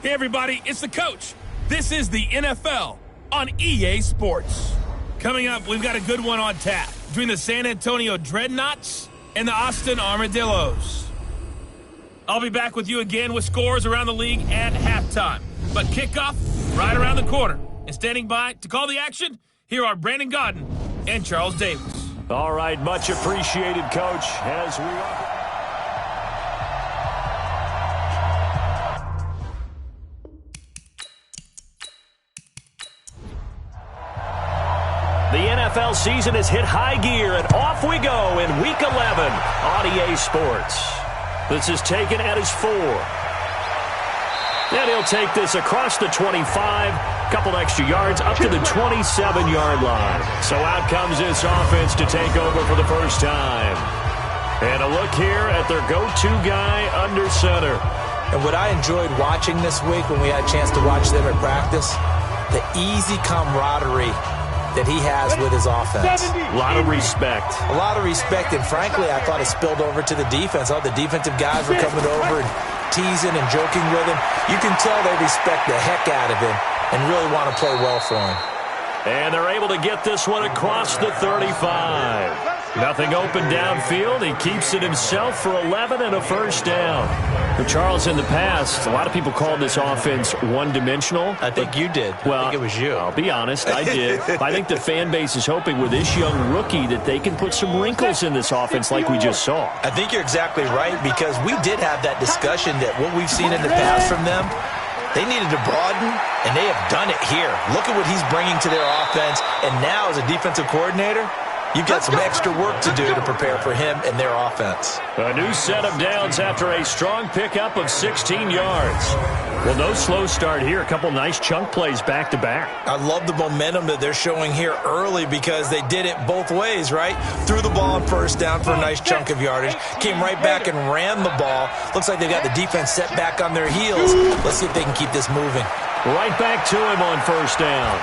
Hey, everybody, it's the coach. This is the NFL on EA Sports. Coming up, we've got a good one on tap between the San Antonio Dreadnoughts and the Austin Armadillos. I'll be back with you again with scores around the league at halftime. But kickoff right around the corner. And standing by to call the action, here are Brandon Godden and Charles Davis. All right, much appreciated, Coach, as we are. The NFL season has hit high gear, and off we go in Week 11 on EA Sports. This is taken at his 4. And he'll take this across the 25, couple extra yards, up to the 27-yard line. So out comes this offense to take over for the first time. And a look here at their go-to guy under center. And what I enjoyed watching this week when we had a chance to watch them at practice, the easy camaraderie that he has with his offense. A lot of respect. A lot of respect, and frankly, I thought it spilled over to the defense. All the defensive guys were coming over and teasing and joking with him. You can tell they respect the heck out of him and really want to play well for him. And they're able to get this one across the 35. Nothing open downfield. He keeps it himself for 11 and a first down. For Charles, in the past, a lot of people called this offense one-dimensional. I think you did. Well, I think it was you. I'll be honest, I did. I think the fan base is hoping with this young rookie that they can put some wrinkles in this offense like we just saw. I think you're exactly right, because we did have that discussion that what we've seen in the past from them, they needed to broaden, and they have done it here. Look at what he's bringing to their offense, and now as a defensive coordinator, you've got some extra work to do to prepare for him and their offense. A new set of downs after a strong pickup of 16 yards. Well, no slow start here. A couple nice chunk plays back-to-back. I love the momentum that they're showing here early, because they did it both ways, right? Threw the ball on first down for a nice chunk of yardage, came right back and ran the ball. Looks like they've got the defense set back on their heels. Let's see if they can keep this moving. Right back to him on first down.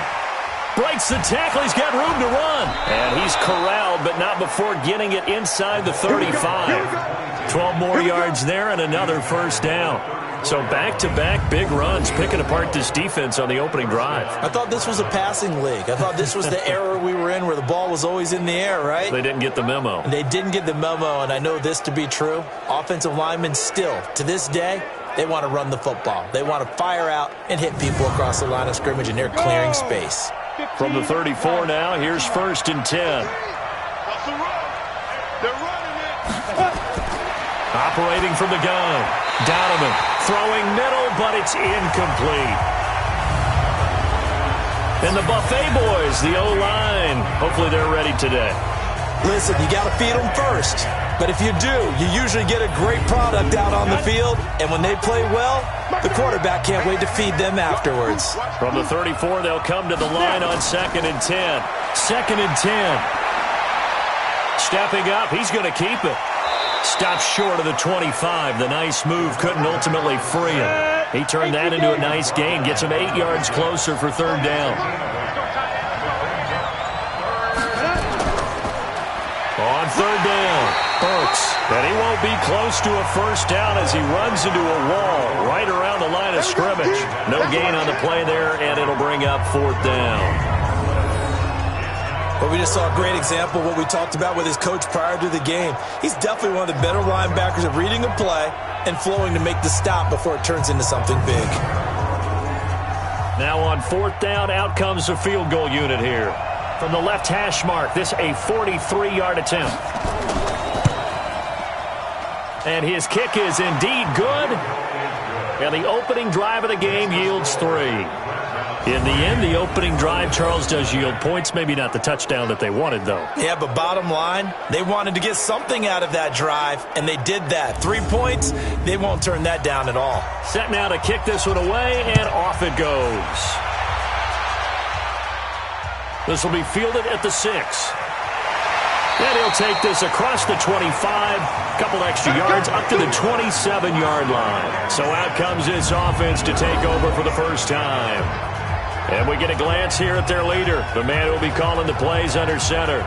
Breaks the tackle. He's got room to run. And he's corralled, but not before getting it inside the 35. 12 more yards there and another first down. So back-to-back big runs, picking apart this defense on the opening drive. I thought this was a passing league. I thought this was the era we were in where the ball was always in the air, right? They didn't get the memo. They didn't get the memo, and I know this to be true. Offensive linemen still, to this day, they want to run the football. They want to fire out and hit people across the line of scrimmage, and they're clearing space. From the 34 now, here's 1st and 10. Operating from the gun. Donovan throwing middle, but it's incomplete. And the Buffet boys, the O-line, hopefully they're ready today. Listen, you got to feed them first. But if you do, you usually get a great product out on the field. And when they play well, the quarterback can't wait to feed them afterwards. From the 34, they'll come to the line on 2nd and 10. 2nd and 10. Stepping up, he's going to keep it. Stops short of the 25. The nice move couldn't ultimately free him. He turned that into a nice gain. Gets him 8 yards closer for 3rd down. On 3rd down, Burks. And he won't be close to a first down as he runs into a wall right around the line of scrimmage. No gain on the play there, and it'll bring up 4th down. But we just saw a great example of what we talked about with his coach prior to the game. He's definitely one of the better linebackers of reading a play and flowing to make the stop before it turns into something big. Now on 4th down, out comes the field goal unit here. From the left hash mark, this a 43-yard attempt. And his kick is indeed good. And the opening drive of the game yields 3. In the end, the opening drive, Charles, does yield points. Maybe not the touchdown that they wanted, though. Yeah, but bottom line, they wanted to get something out of that drive, and they did that. 3 points, they won't turn that down at all. Set now to kick this one away, and off it goes. This will be fielded at the 6. And he'll take this across the 25, couple extra yards, up to the 27-yard line. So out comes this offense to take over for the first time. And we get a glance here at their leader, the man who will be calling the plays under center.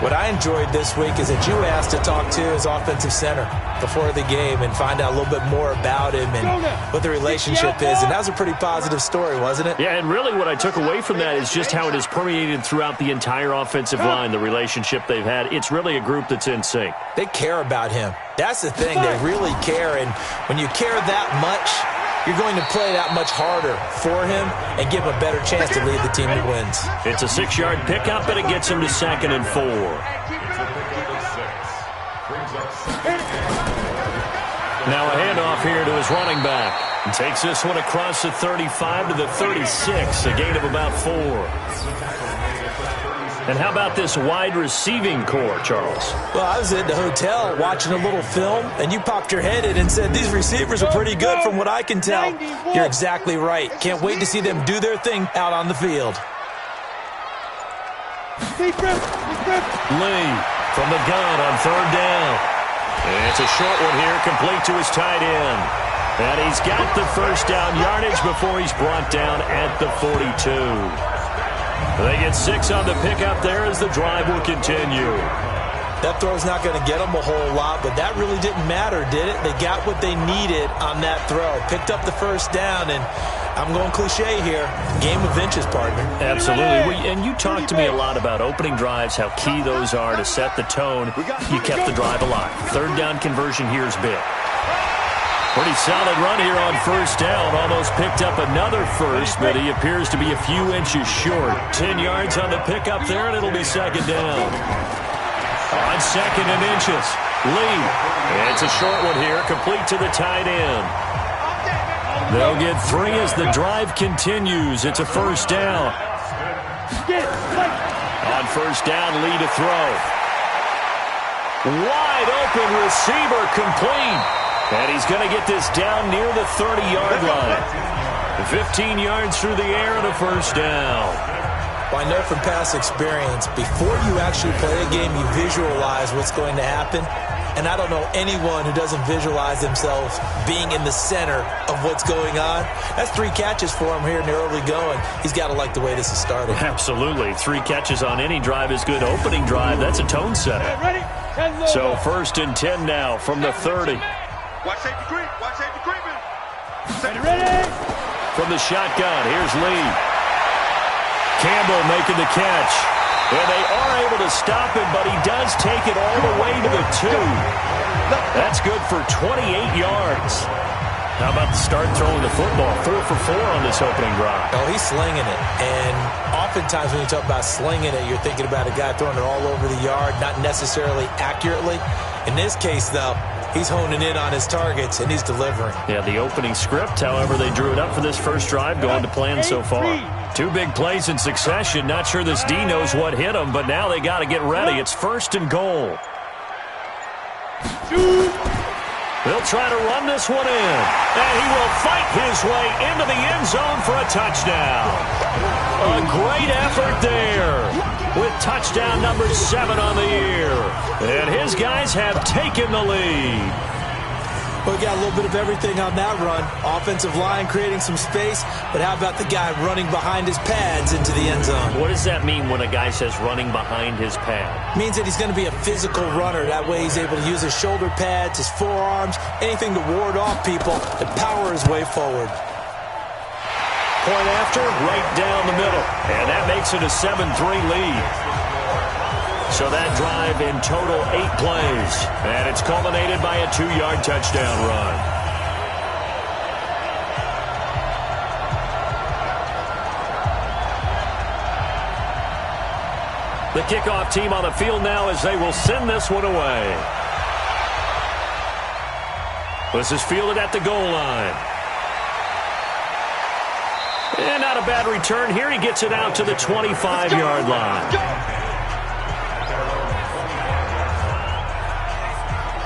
What I enjoyed this week is that you asked to talk to his offensive center before the game and find out a little bit more about him and what the relationship is. And that was a pretty positive story, wasn't it? Yeah, and really what I took away from that is just how it has permeated throughout the entire offensive line, the relationship they've had. It's really a group that's in sync. They care about him. That's the thing. They really care. And when you care that much, you're going to play that much harder for him and give him a better chance to lead the team to wins. It's a 6-yard pickup, and it gets him to 2nd and 4. Now a handoff here to his running back. And takes this one across the 35 to the 36, a gain of about 4. And how about this wide receiving core, Charles? Well, I was at the hotel watching a little film, and you popped your head in and said, these receivers are pretty good from what I can tell. You're exactly right. Can't wait to see them do their thing out on the field. Lee from the gun on 3rd down. And it's a short one here, complete to his tight end. And he's got the first down yardage before he's brought down at the 42. They get 6 on the pickup there as the drive will continue. That throw's not going to get them a whole lot, but that really didn't matter, did it? They got what they needed on that throw. Picked up the first down, and I'm going cliche here. Game of inches, partner. Absolutely. And you talked to me a lot about opening drives, how key those are to set the tone. You kept the drive alive. 3rd down conversion here is big. Pretty solid run here on 1st down. Almost picked up another first, but he appears to be a few inches short. 10 yards on the pickup there, and it'll be 2nd down. On 2nd and inches, Lee. It's a short one here, complete to the tight end. They'll get 3 as the drive continues. It's a 1st down. On 1st down, Lee to throw. Wide open receiver, complete. And he's going to get this down near the 30-yard line. 15 yards through the air and a 1st down. Well, I know from past experience, before you actually play a game, you visualize what's going to happen. And I don't know anyone who doesn't visualize themselves being in the center of what's going on. That's 3 catches for him here in the early going. He's got to like the way this is starting. Absolutely. 3 catches on any drive is good. Opening drive, that's a tone setter. So 1st and 10 now from the 30. Watch safety creep. Watch safety creeping. Ready? From the shotgun, here's Lee. Campbell making the catch. And they are able to stop him, but he does take it all the way to the 2. That's good for 28 yards. How about the start throwing the football? 4 for 4 on this opening drive. Oh, he's slinging it. And oftentimes when you talk about slinging it, you're thinking about a guy throwing it all over the yard, not necessarily accurately. In this case, though, he's honing in on his targets, and he's delivering. Yeah, the opening script, however, they drew it up for this first drive, going to plan so far. 2 big plays in succession. Not sure this D knows what hit him, but now they got to get ready. It's 1st and goal. They'll try to run this one in. And he will fight his way into the end zone for a touchdown. A great effort there with touchdown number 7 on the year. And his guys have taken the lead. Well, we got a little bit of everything on that run. Offensive line creating some space, but how about the guy running behind his pads into the end zone? What does that mean when a guy says running behind his pad? Means that he's going to be a physical runner. That way he's able to use his shoulder pads, his forearms, anything to ward off people and power his way forward. Point after, right down the middle. And that makes it a 7-3 lead. So that drive in total 8 plays. And it's culminated by a 2-yard touchdown run. The kickoff team on the field now as they will send this one away. This is fielded at the goal line. And not a bad return here. He gets it out to the 25-yard line.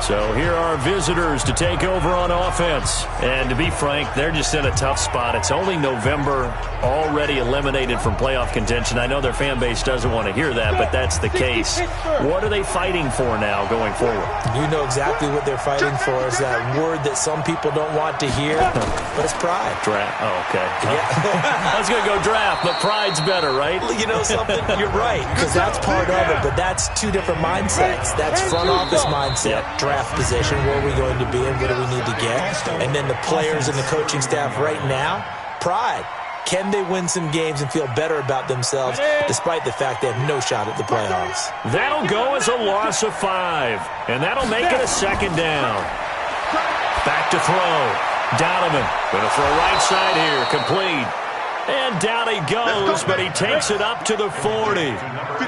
So here are visitors to take over on offense. And to be frank, they're just in a tough spot. It's only November, already eliminated from playoff contention. I know their fan base doesn't want to hear that, but that's the case. What are they fighting for now going forward? You know exactly what they're fighting for. Is that word that some people don't want to hear, but it's pride. Draft. Oh, okay. Yeah. I was going to go draft, but pride's better, right? You know something? You're right, because that's part of it, but that's two different mindsets. That's front office mindset, draft position, where are we going to be and what do we need to get? And then the players and the coaching staff right now, pride. Can they win some games and feel better about themselves despite the fact they have no shot at the playoffs? That'll go as a loss of 5, and that'll make it a second down. Back to throw. Donovan going to throw right side here, complete. And down he goes, but he takes it up to the 40.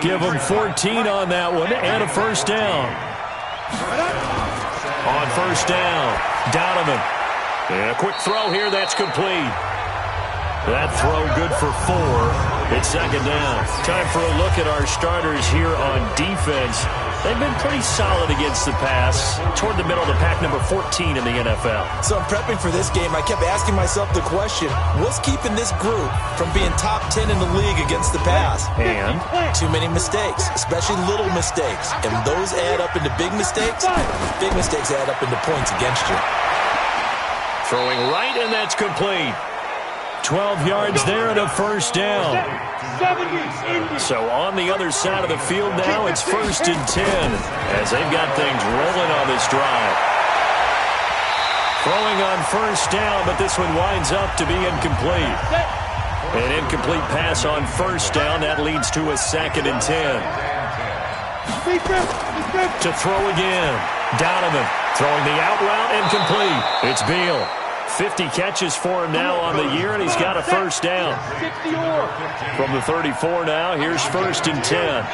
Give him 14 on that one and a first down. On first down, Donovan. And a quick throw here, that's complete. That throw good for 4. It's second down. Time for a look at our starters here on defense. They've been pretty solid against the pass. Toward the middle of the pack, number 14 in the NFL. So I'm prepping for this game. I kept asking myself the question, what's keeping this group from being top 10 in the league against the pass? And? Too many mistakes, especially little mistakes. And those add up into big mistakes. Big mistakes add up into points against you. Throwing right, and that's complete. 12 yards there and a first down. So on the other side of the field now, it's 1st and 10 as they've got things rolling on this drive. Throwing on first down, but this one winds up to be incomplete. An incomplete pass on first down. That leads to a 2nd and 10. To throw again. Donovan throwing the out route and complete. It's Beal. 50 catches for him now on the year, and he's got a first down. From the 34 now, here's 1st and 10.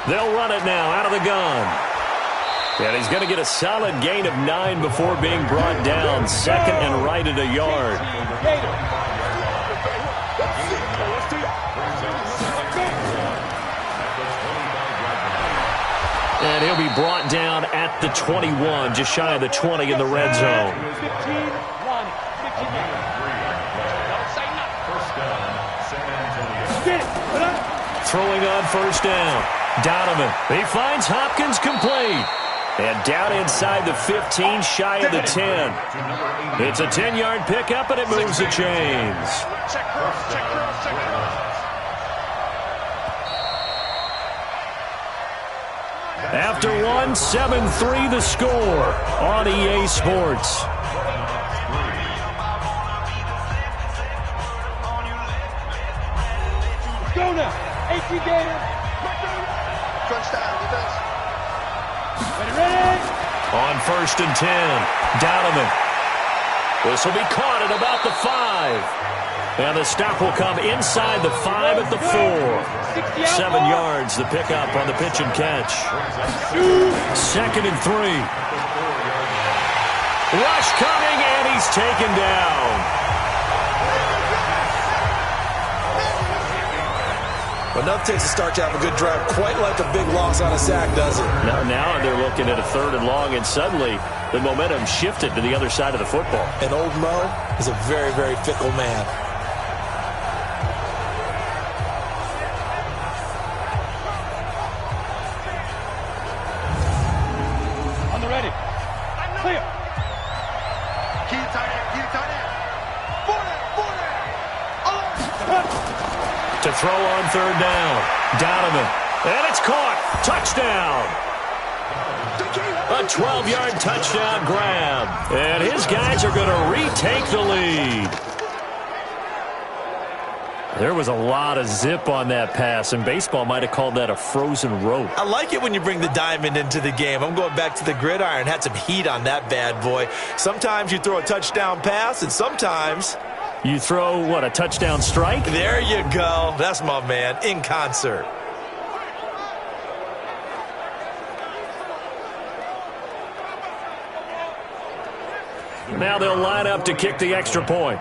They'll run it now out of the gun. And he's going to get a solid gain of 9 before being brought down. 2nd and right at a yard. And he'll be brought down at the 21, just shy of the 20 in the red zone. Throwing on first down. Donovan, he finds Hopkins complete. And down inside the 15, shy of the 10. It's a 10-yard pickup, and it moves the chains. After one, 7-3 the score on EA Sports. Go now. 18 Gators. Crunch down. Defense. Ready. On 1st and 10, Donovan. This will be caught at about the 5. And the stop will come inside the 5 at the 4. 7 yards, the pickup on the pitch and catch. 2nd and 3. Rush coming, and he's taken down. Enough takes a start to have a good drive, quite like a big loss on a sack, does it? Now they're looking at a 3rd and long, and suddenly the momentum shifted to the other side of the football. And old Mo is a very, very fickle man. On the ready. Clear. Key tight end. 40. To throw on 3rd down. Donovan. And it's caught. Touchdown. A 12-yard touchdown grab. And his guys are going to retake the lead. There was a lot of zip on that pass, and baseball might have called that a frozen rope. I like it when you bring the diamond into the game. I'm going back to the gridiron. Had some heat on that bad boy. Sometimes you throw a touchdown pass, and sometimes you throw, what, a touchdown strike? There you go. That's my man, in concert. Now they'll line up to kick the extra point.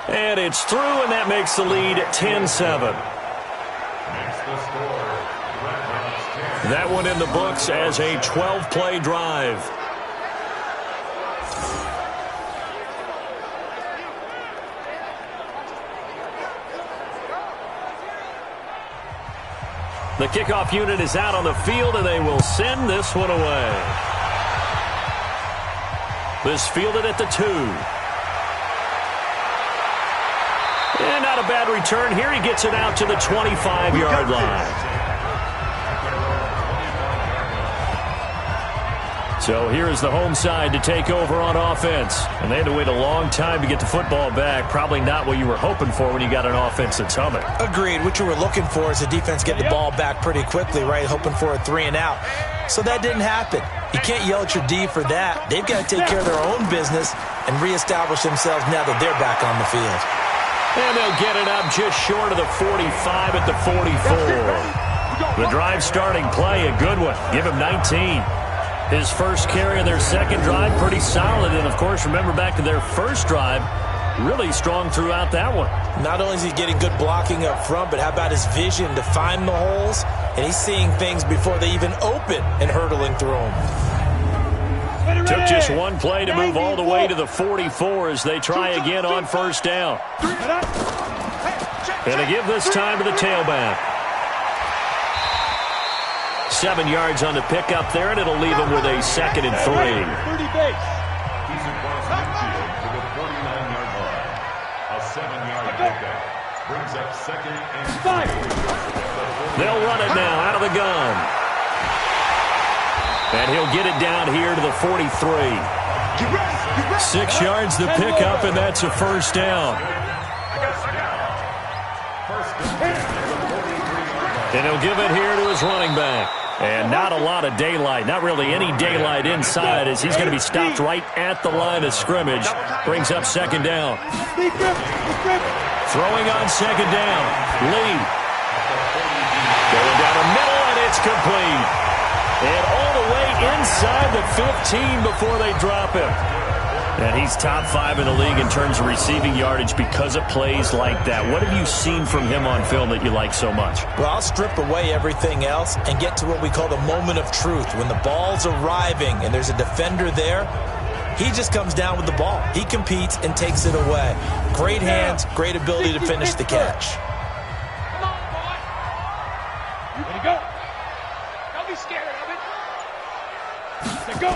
And it's through, and that makes the lead 10-7. That one in the books as a 12-play drive. The kickoff unit is out on the field, and they will send this one away. This fielded at the 2. And not a bad return here. He gets it out to the 25-yard line. So here is the home side to take over on offense. And they had to wait a long time to get the football back. Probably not what you were hoping for when you got an offense that's humming. Agreed. What you were looking for is the defense get the ball back pretty quickly, right? Hoping for a 3 and out. So that didn't happen. You can't yell at your D for that. They've got to take care of their own business and reestablish themselves now that they're back on the field. And they'll get it up just short of the 45 at the 44. The drive starting play, a good one. Give him 19. His first carry of their second drive, pretty solid. And, of course, remember back to their first drive, really strong throughout that one. Not only is he getting good blocking up front, but how about his vision to find the holes? And he's seeing things before they even open and hurtling through them. Took just one play to move all the way to the 44 as they try again on first down. And to give this time to the tailback. 7 yards on the pickup there, and it'll leave him with a 2nd and 3. 30 base. He's across midfield to the 49-yard line. A 7-yard pickup brings up 2nd and 5. They'll run it now out of the gun. And he'll get it down here to the 43. 6 yards the pickup, and that's a first down. And he'll give it here to his running back. And not a lot of daylight, not really any daylight inside as he's going to be stopped right at the line of scrimmage. Brings up 2nd down. Throwing on 2nd down. Lee. Going down the middle, and it's complete. And all the way inside the 15 before they drop him. And he's top 5 in the league in terms of receiving yardage because of plays like that. What have you seen from him on film that you like so much? Well, I'll strip away everything else and get to what we call the moment of truth. When the ball's arriving and there's a defender there, he just comes down with the ball. He competes and takes it away. Great hands, great ability to finish the catch. Come on, boy. Ready to go. Don't be scared of it. Let's go.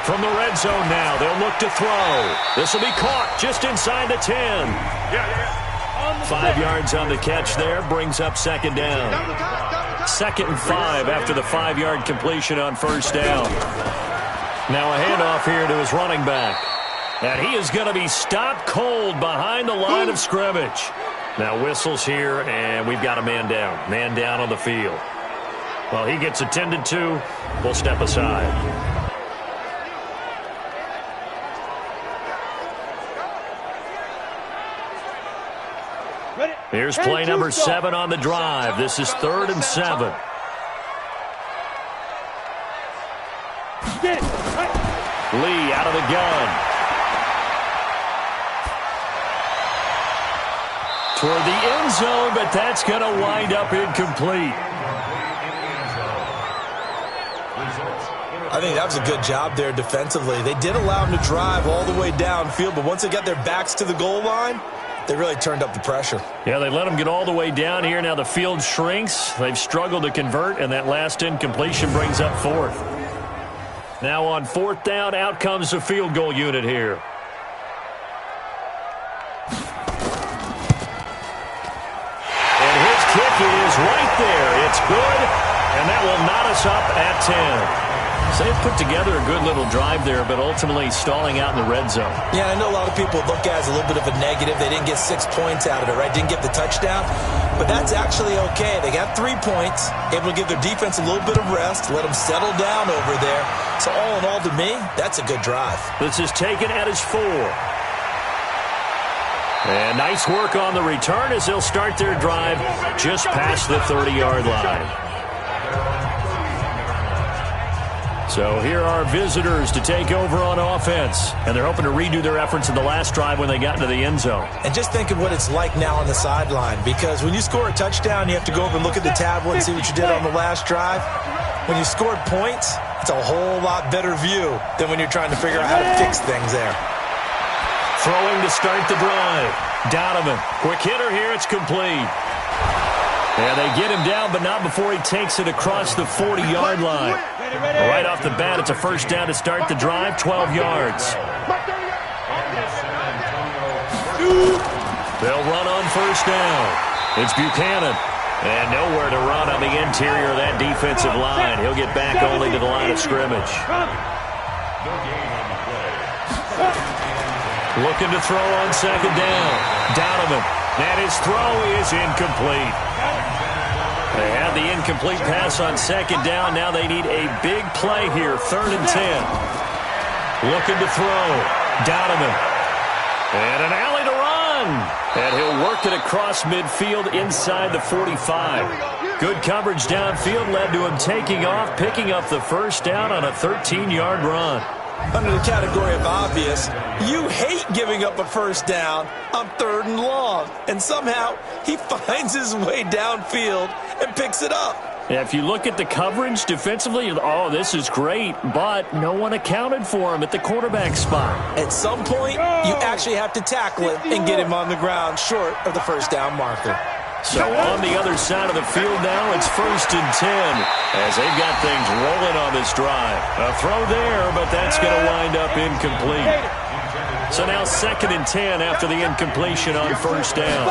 From the red zone now, they'll look to throw. This will be caught just inside the 10. 5 yards on the catch there, brings up 2nd down. 2nd and 5 after the 5-yard completion on first down. Now a handoff here to his running back. And he is going to be stopped cold behind the line of scrimmage. Now whistles here, and we've got a man down. Man down on the field. While he gets attended to, we'll step aside. Here's play number 7 on the drive. This is 3rd and 7. Lee out of the gun. Toward the end zone, but that's going to wind up incomplete. I think that was a good job there defensively. They did allow him to drive all the way downfield, but once they got their backs to the goal line, they really turned up the pressure. Yeah, they let them get all the way down here. Now the field shrinks. They've struggled to convert, and that last incompletion brings up 4th. Now on 4th down, out comes the field goal unit here. And his kick is right there. It's good, and that will knot us up at 10. So they've put together a good little drive there, but ultimately stalling out in the red zone. Yeah, I know a lot of people look at it as a little bit of a negative. They didn't get 6 points out of it, right? Didn't get the touchdown. But that's actually okay. They got 3 points, able to give their defense a little bit of rest, let them settle down over there. So all in all, to me, that's a good drive. This is taken at his 4. And nice work on the return as they'll start their drive just past the 30-yard line. So here are visitors to take over on offense. And they're hoping to redo their efforts in the last drive when they got into the end zone. And just think of what it's like now on the sideline. Because when you score a touchdown, you have to go over and look at the tablet and see what you did on the last drive. when you scored points, it's a whole lot better view than when you're trying to figure out how to fix things there. Throwing to start the drive. Donovan, quick hitter here, it's complete. And they get him down, but not before he takes it across the 40-yard line. Right off the bat, it's a first down to start the drive, 12 yards. They'll run on first down. It's Buchanan. And nowhere to run on the interior of that defensive line. He'll get back only to the line of scrimmage. Looking to throw on second down. Donovan. And his throw is incomplete. They had the incomplete pass on second down. Now they need a big play here. 3rd and 10. Looking to throw. Donovan. And an alley to run. And he'll work it across midfield inside the 45. Good coverage downfield led to him taking off, picking up the first down on a 13-yard run. Under the category of obvious, you hate giving up a first down on 3rd and long. And somehow he finds his way downfield and picks it up. Yeah, if you look at the coverage defensively, oh, this is great, but no one accounted for him at the quarterback spot. At some point, you actually have to tackle it and get him on the ground short of the first down marker. So on the other side of the field now, it's 1st and 10 as they've got things rolling on this drive. A throw there, but that's going to wind up incomplete. So now 2nd and 10 after the incompletion on first down.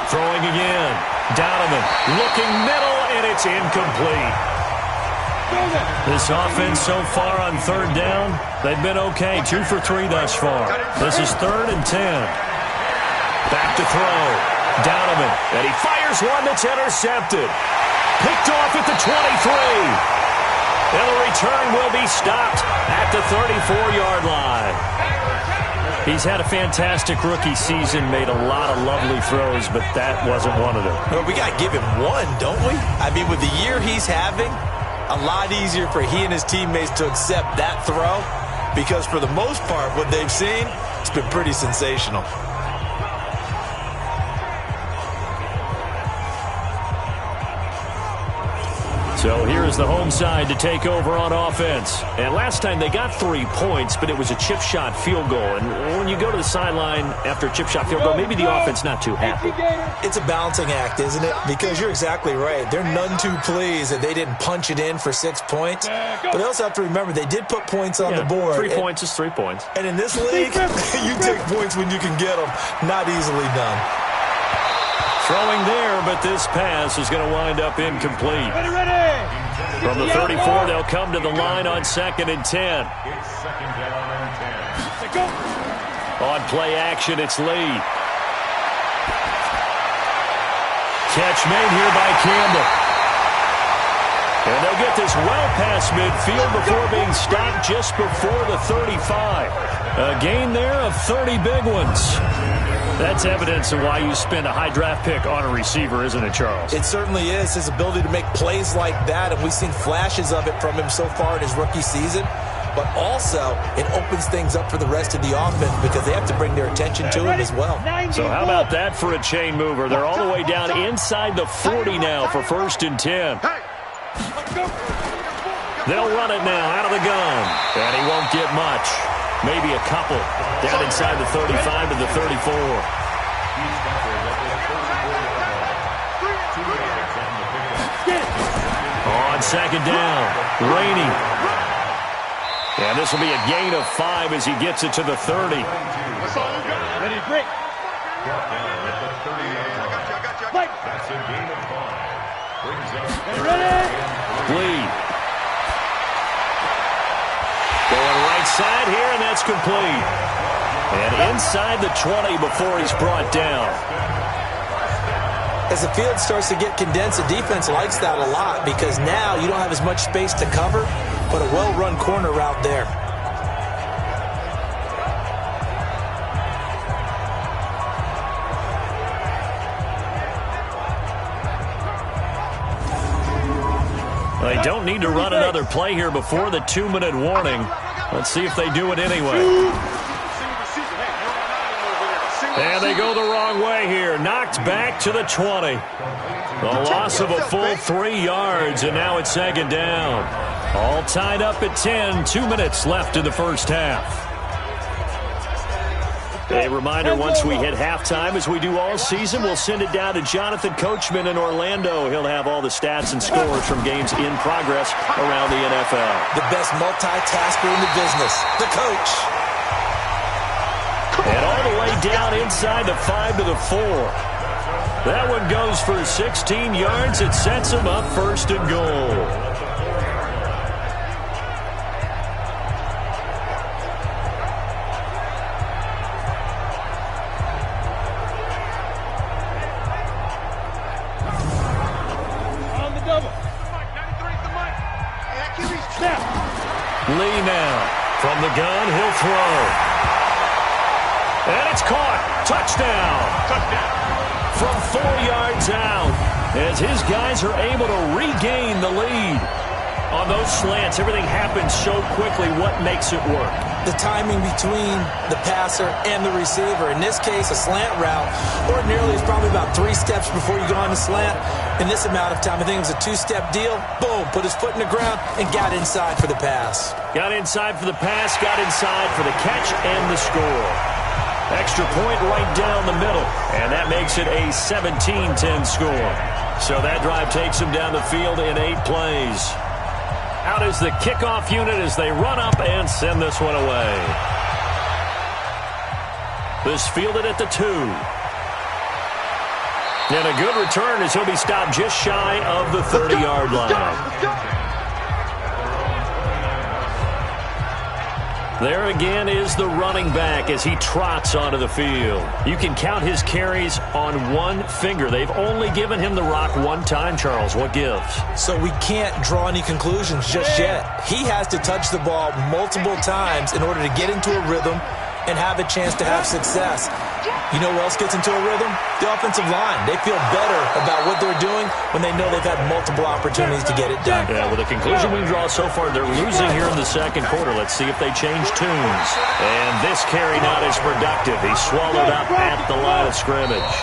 Throwing again. Donovan looking middle, and it's incomplete. This offense so far on 3rd down, they've been okay. 2 for 3 thus far. This is 3rd and 10. Back to throw. Donovan, and he fires one that's intercepted. Picked off at the 23. And the return will be stopped at the 34-yard line. He's had a fantastic rookie season, made a lot of lovely throws, but that wasn't one of them. Well, we got to give him one, don't we? I mean, with the year he's having, a lot easier for he and his teammates to accept that throw because for the most part, what they've seen, it's been pretty sensational. So here is the home side to take over on offense. And last time they got 3 points, but it was a chip shot field goal. And when you go to the sideline after a chip shot field goal, maybe the offense not too happy. It's a balancing act, isn't it? Because you're exactly right. They're none too pleased that they didn't punch it in for 6 points. But they also have to remember they did put points on the board. 3 points is 3 points. And in this league, you take points when you can get them. Not easily done. Throwing there, but this pass is going to wind up incomplete. From the 34, they'll come to the line on 2nd and 10. It's 2nd down and 10. On play action, it's Lee. Catch made here by Campbell. And they'll get this well past midfield before being stopped just before the 35. A gain there of 30 big ones. That's evidence of why you spend a high draft pick on a receiver, isn't it, Charles? It certainly is. His ability to make plays like that, and we've seen flashes of it from him so far in his rookie season. But also, it opens things up for the rest of the offense because they have to bring their attention to him as well. So how about that for a chain mover? They're all the way down inside the 40 now for 1st and 10. They'll run it now out of the gun. And he won't get much. Maybe a couple. Down inside the 35 to the 34. On 2nd down, Rainey. And this will be a gain of 5 as he gets it to the 30. Ready, break. That's a gain of 5. Brings up Ready. Lee. Going right side here, and that's complete. And inside the 20 before he's brought down. As the field starts to get condensed, the defense likes that a lot because now you don't have as much space to cover, but a well-run corner route there. They don't need to run another play here before the 2-minute warning. Let's see if they do it anyway. And they go the wrong way here. Knocked back to the 20. A loss of a full 3 yards, and now it's second down. All tied up at 10. 2 minutes left in the first half. A reminder, once we hit halftime, as we do all season, we'll send it down to Jonathan Coachman in Orlando. He'll have all the stats and scores from games in progress around the NFL. The best multitasker in the business, the coach. And all the way down inside the 5 to the 4. That one goes for 16 yards. It sets him up first and goal. Lee now from the gun, he'll throw. And it's caught. Touchdown. From 4 yards out, as his guys are able to regain the lead. On those slants, everything happens so quickly. What makes it work? The timing between the passer and the receiver. In this case, a slant route ordinarily is probably about 3 steps before you go on the slant. In this amount of time, I think it was a 2-step deal. Boom, put his foot in the ground and got inside for the pass. Got inside for the pass, got inside for the catch and the score. Extra point right down the middle, and that makes it a 17-10 score. So that drive takes him down the field in 8 plays. Out is the kickoff unit as they run up and send this one away. This fielded at the 2. And a good return as he'll be stopped just shy of the 30-yard line. There again is the running back as he trots onto the field. You can count his carries on one finger. They've only given him the rock one time, Charles. What gives? So we can't draw any conclusions just yet. He has to touch the ball multiple times in order to get into a rhythm and have a chance to have success. You know who else gets into a rhythm? The offensive line. They feel better about what they're doing when they know they've had multiple opportunities to get it done. Yeah, well, the conclusion we draw so far, they're losing here in the second quarter. Let's see if they change tunes. And this carry not as productive. He's swallowed up at the line of scrimmage.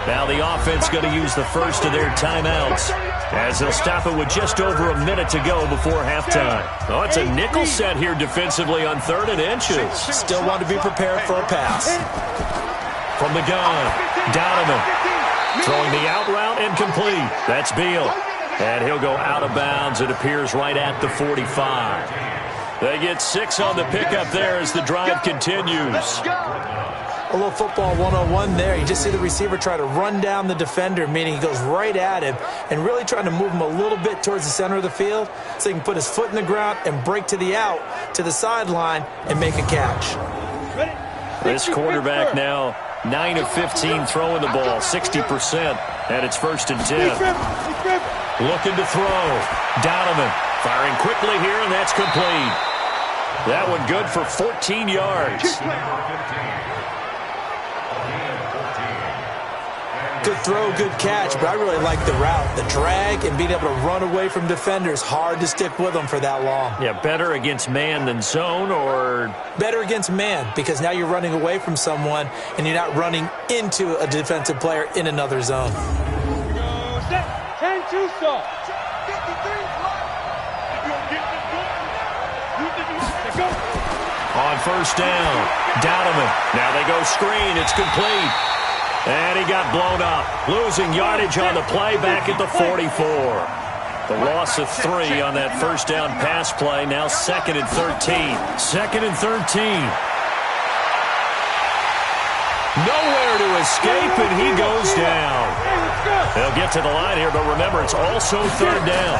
Now the offense going to use the first of their timeouts as they'll stop it with just over a minute to go before halftime. Oh, it's a nickel set here defensively on 3rd and inches. Still want to be prepared for a pass. From the gun, Donovan throwing the out route and complete. That's Beal. And he'll go out of bounds. It appears right at the 45. They get 6 on the pickup there as the drive continues. A little football 101 there. You just see the receiver try to run down the defender, meaning he goes right at him and really trying to move him a little bit towards the center of the field so he can put his foot in the ground and break to the out, to the sideline, and make a catch. This quarterback now 9 of 15 throwing the ball, 60%, and it's 1st and 10. Looking to throw. Donovan firing quickly here, and that's complete. That one good for 14 yards. Good throw, good catch, but I really like the route. The drag and being able to run away from defenders, hard to stick with them for that long. Yeah, better against man than zone, or? Better against man, because now you're running away from someone and you're not running into a defensive player in another zone. 10-2 stop. On 1st down, Donovan. Now they go screen. It's complete. And he got blown up. Losing yardage on the play back at the 44. The loss of 3 on that 1st down pass play. Now 2nd and 13. 2nd and 13. Nowhere to escape, and he goes down. They'll get to the line here, but remember, it's also 3rd down.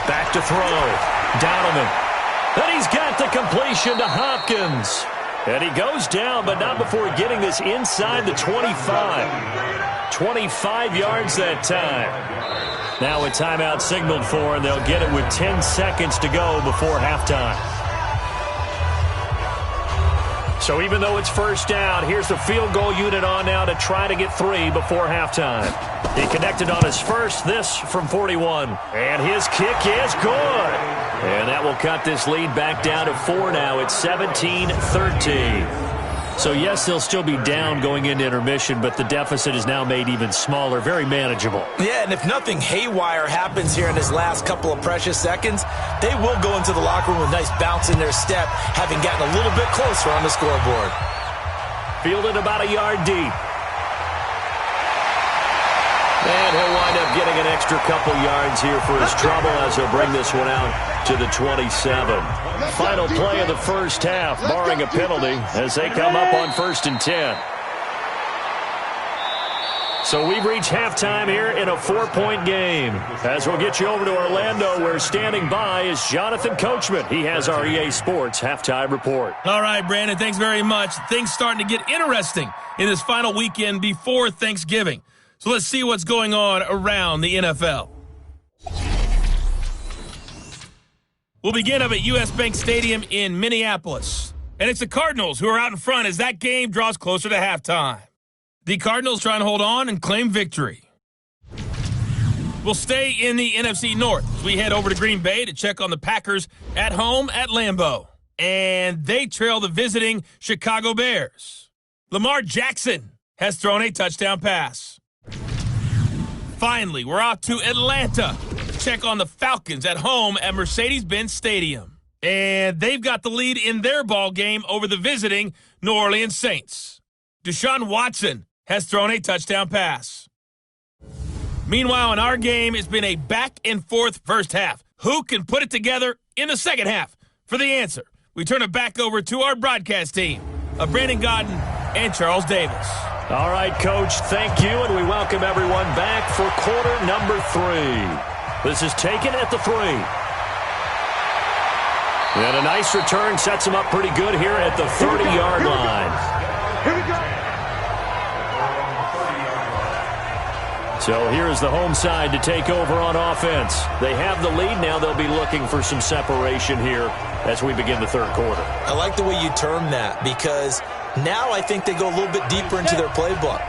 Back to throw. Donovan. And he's got the completion to Hopkins. And he goes down, but not before getting this inside the 25. 25 yards that time. Now a timeout signaled for, and they'll get it with 10 seconds to go before halftime. So even though it's 1st down, here's the field goal unit on now to try to get 3 before halftime. He connected on his first, this from 41. And his kick is good. And that will cut this lead back down to 4 now. It's 17-13. So, yes, they'll still be down going into intermission, but the deficit is now made even smaller, very manageable. Yeah, and if nothing haywire happens here in his last couple of precious seconds, they will go into the locker room with a nice bounce in their step, having gotten a little bit closer on the scoreboard. Fielded about a yard deep. And he'll wind up getting an extra couple yards here for his trouble as he'll bring this one out to the 27. Final play of the first half, barring a penalty, as they come up on 1st and 10. So we've reached halftime here in a 4-point game. As we'll get you over to Orlando, where standing by is Jonathan Coachman. He has our EA Sports halftime report. All right, Brandon, thanks very much. Things starting to get interesting in this final weekend before Thanksgiving. So let's see what's going on around the NFL. We'll begin up at U.S. Bank Stadium in Minneapolis. And it's the Cardinals who are out in front as that game draws closer to halftime. The Cardinals trying to hold on and claim victory. We'll stay in the NFC North as we head over to Green Bay to check on the Packers at home at Lambeau. And they trail the visiting Chicago Bears. Lamar Jackson has thrown a touchdown pass. Finally, we're off to Atlanta to check on the Falcons at home at Mercedes-Benz Stadium. And they've got the lead in their ball game over the visiting New Orleans Saints. Deshaun Watson has thrown a touchdown pass. Meanwhile, in our game, it's been a back-and-forth first half. Who can put it together in the second half? For the answer, we turn it back over to our broadcast team of Brandon Godden and Charles Davis. All right, Coach, thank you, and we welcome everyone back for quarter number 3. This is taken at the 3. And a nice return sets him up pretty good here at the 30-yard line. Here we go. So here's the home side to take over on offense. They have the lead. Now they'll be looking for some separation here as we begin the third quarter. I like the way you term that, because now I think they go a little bit deeper into their playbook.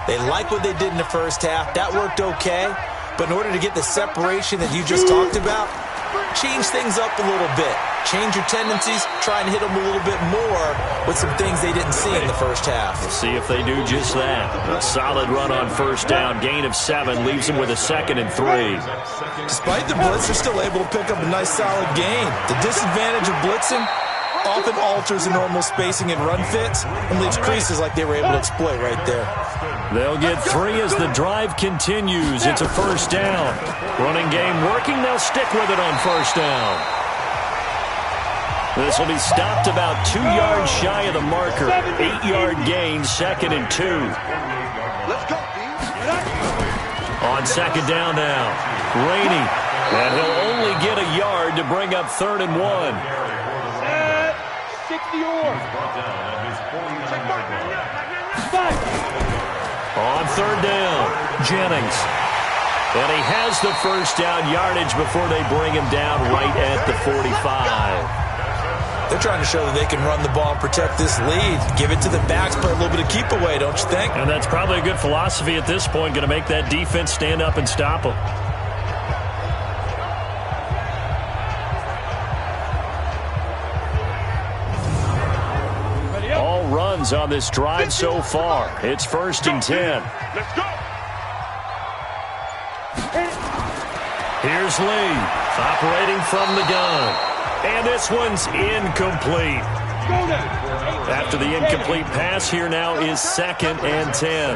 They like what they did in the first half. That worked okay. But in order to get the separation that you just talked about, change things up a little bit. Change your tendencies. Try and hit them a little bit more with some things they didn't see in the first half. We'll see if they do just that. A solid run on first down. Gain of 7 leaves them with a 2nd and 3. Despite the blitz, they're still able to pick up a nice solid gain. The disadvantage of blitzing often alters the normal spacing and run fits and leaves creases like they were able to exploit right there. They'll get 3 as the drive continues. It's a first down. Running game working. They'll stick with it on first down. This will be stopped about 2 yards shy of the marker. 8-yard gain, 2nd and 2. Let's go. On second down now. Rainey. And he'll only get a yard to bring up 3rd and 1. 60 or. On third down, Jennings. And he has the first down yardage before they bring him down right at the 45. They're trying to show that they can run the ball and protect this lead. Give it to the backs, play a little bit of keep away, don't you think? And that's probably a good philosophy at this point, going to make that defense stand up and stop them. All runs on this drive so far. It's 1st and 10. Let's go. Here's Lee, operating from the gun. And this one's incomplete. After the incomplete pass, here now is 2nd and 10.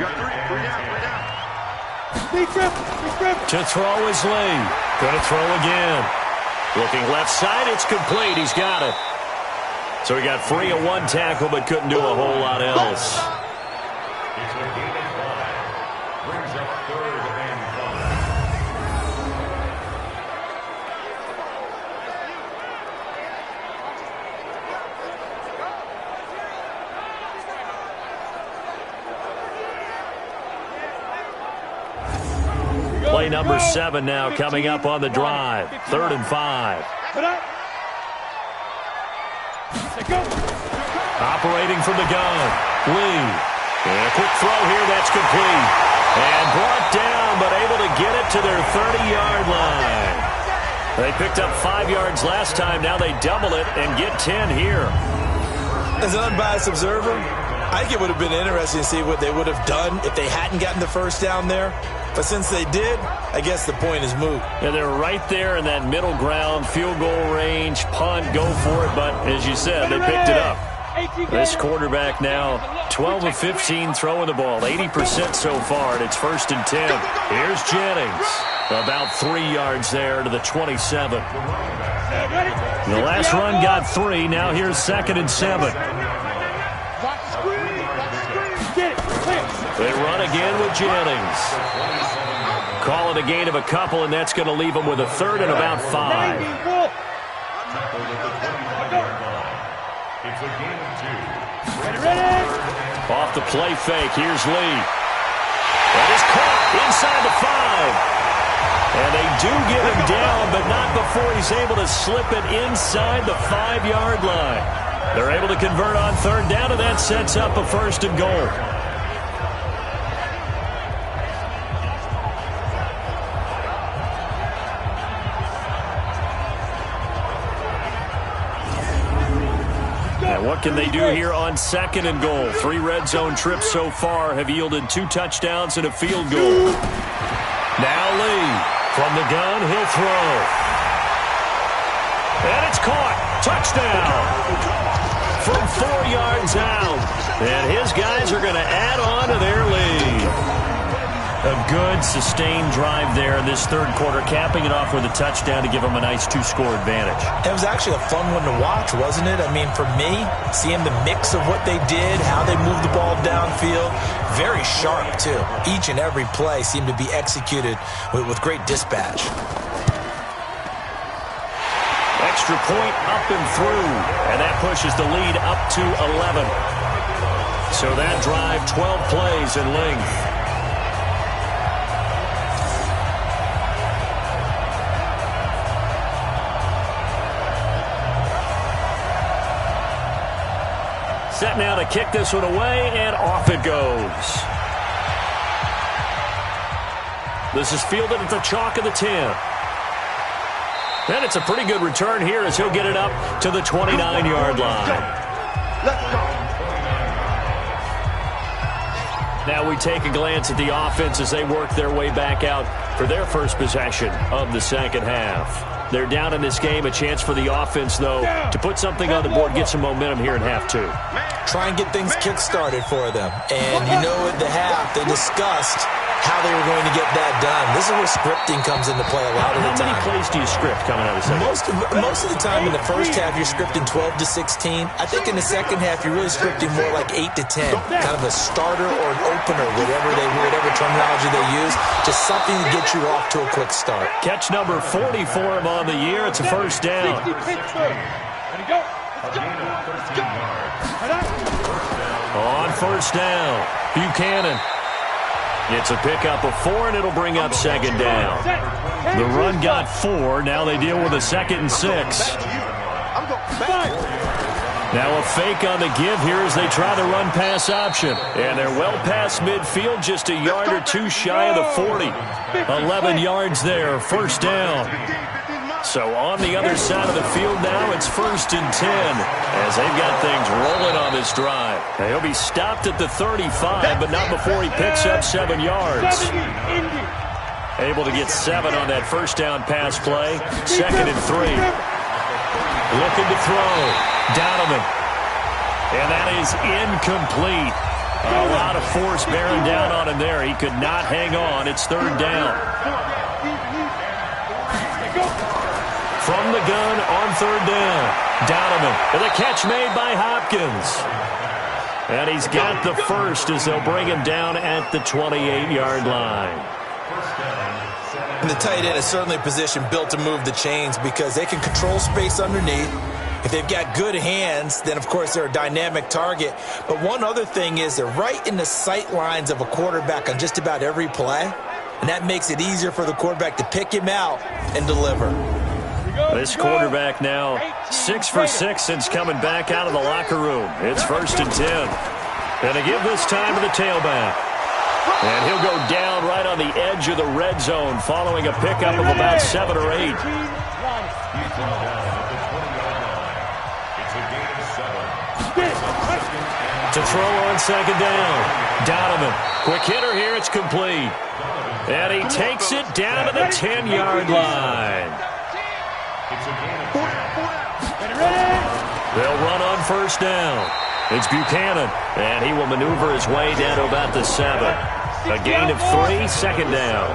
To throw is Lee. Going to throw again. Looking left side, it's complete. He's got it. So he got free of 1 tackle, but couldn't do a whole lot else. It's a gain of 5. Brings up 3rd and 5. Play number 7 now coming up on the drive. 3rd and 5. Operating from the gun, Lee. And a quick throw here, that's complete. And brought down, but able to get it to their 30-yard line. They picked up 5 yards last time. Now they double it and get 10 here. As an unbiased observer, I think it would have been interesting to see what they would have done if they hadn't gotten the first down there. But since they did, I guess the point is moot. And they're right there in that middle ground, field goal range, punt, go for it. But as you said, they picked it up. This quarterback now 12 of 15 throwing the ball, 80% so far, and it's 1st and 10. Here's Jennings. About 3 yards there to the 27. The last run got 3. Now here's 2nd and 7. They run again with Jennings. Call it a gain of a couple, and that's going to leave them with a 3rd and about 5. It's a gain of 2. Off the play fake, here's Lee. That is caught inside the 5. And they do get him down, but not before he's able to slip it inside the 5-yard line. They're able to convert on 3rd down, and that sets up a 1st and goal. What can they do here on 2nd and goal? 3 red zone trips so far have yielded 2 touchdowns and a field goal. Now Lee from the gun, he'll throw. And it's caught. Touchdown. From 4 yards out. And his guys are going to add on to their lead. A good, sustained drive there in this 3rd quarter, capping it off with a touchdown to give them a nice 2-score advantage. It was actually a fun one to watch, wasn't it? I mean, for me, seeing the mix of what they did, how they moved the ball downfield, very sharp, too. Each and every play seemed to be executed with great dispatch. Extra point up and through, and that pushes the lead up to 11. So that drive, 12 plays in length. Set now to kick this one away, and off it goes. This is fielded at the chalk of the 10. And it's a pretty good return here as he'll get it up to the 29-yard line. Now we take a glance at the offense as they work their way back out for their first possession of the 2nd half. They're down in this game. A chance for the offense, though, to put something on the board, get some momentum here in half 2. Try and get things kick-started for them. And you know at the half, they discussed how they were going to get that done. This is where scripting comes into play a lot of the time. How many plays do you script coming out of the second? Most of the time in the first half, you're scripting 12 to 16. I think in the second half, you're really scripting more like 8 to 10. Kind of a starter or an opener, whatever terminology they use. Just something to get you off to a quick start. Catch number 40 for him on the year. It's a 1st down. On 1st down, Buchanan. It's a pickup of 4, and it'll bring up 2nd down. The run got 4. Now they deal with a 2nd and 6. Now a fake on the give here as they try the run-pass option. And they're well past midfield, just a yard or 2 shy of the 40. 11 yards there, 1st down. So on the other side of the field now, it's 1st and 10 as they've got things rolling on this drive. Now, he'll be stopped at the 35, but not before he picks up 7 yards. Able to get 7 on that 1st down pass play. 2nd and 3. Looking to throw. Donovan. And that is incomplete. A lot of force bearing down on him there. He could not hang on. It's 3rd down. From the gun on 3rd down. Donovan. And the catch made by Hopkins. And he's got the 1st as they'll bring him down at the 28-yard line. And the tight end is certainly a position built to move the chains because they can control space underneath. If they've got good hands, then, of course, they're a dynamic target. But one other thing is they're right in the sight lines of a quarterback on just about every play. And that makes it easier for the quarterback to pick him out and deliver. This quarterback now 6 for 6 since coming back out of the locker room. It's 1st and 10. And they give this time to the tailback. And he'll go down right on the edge of the red zone following a pickup of about 7 or 8. To throw on second down. Donovan. Quick hitter here. It's complete. And he takes it down to the 10-yard line. They'll run on first down. It's Buchanan. And he will maneuver his way down to about the 7. A gain of 3, second down.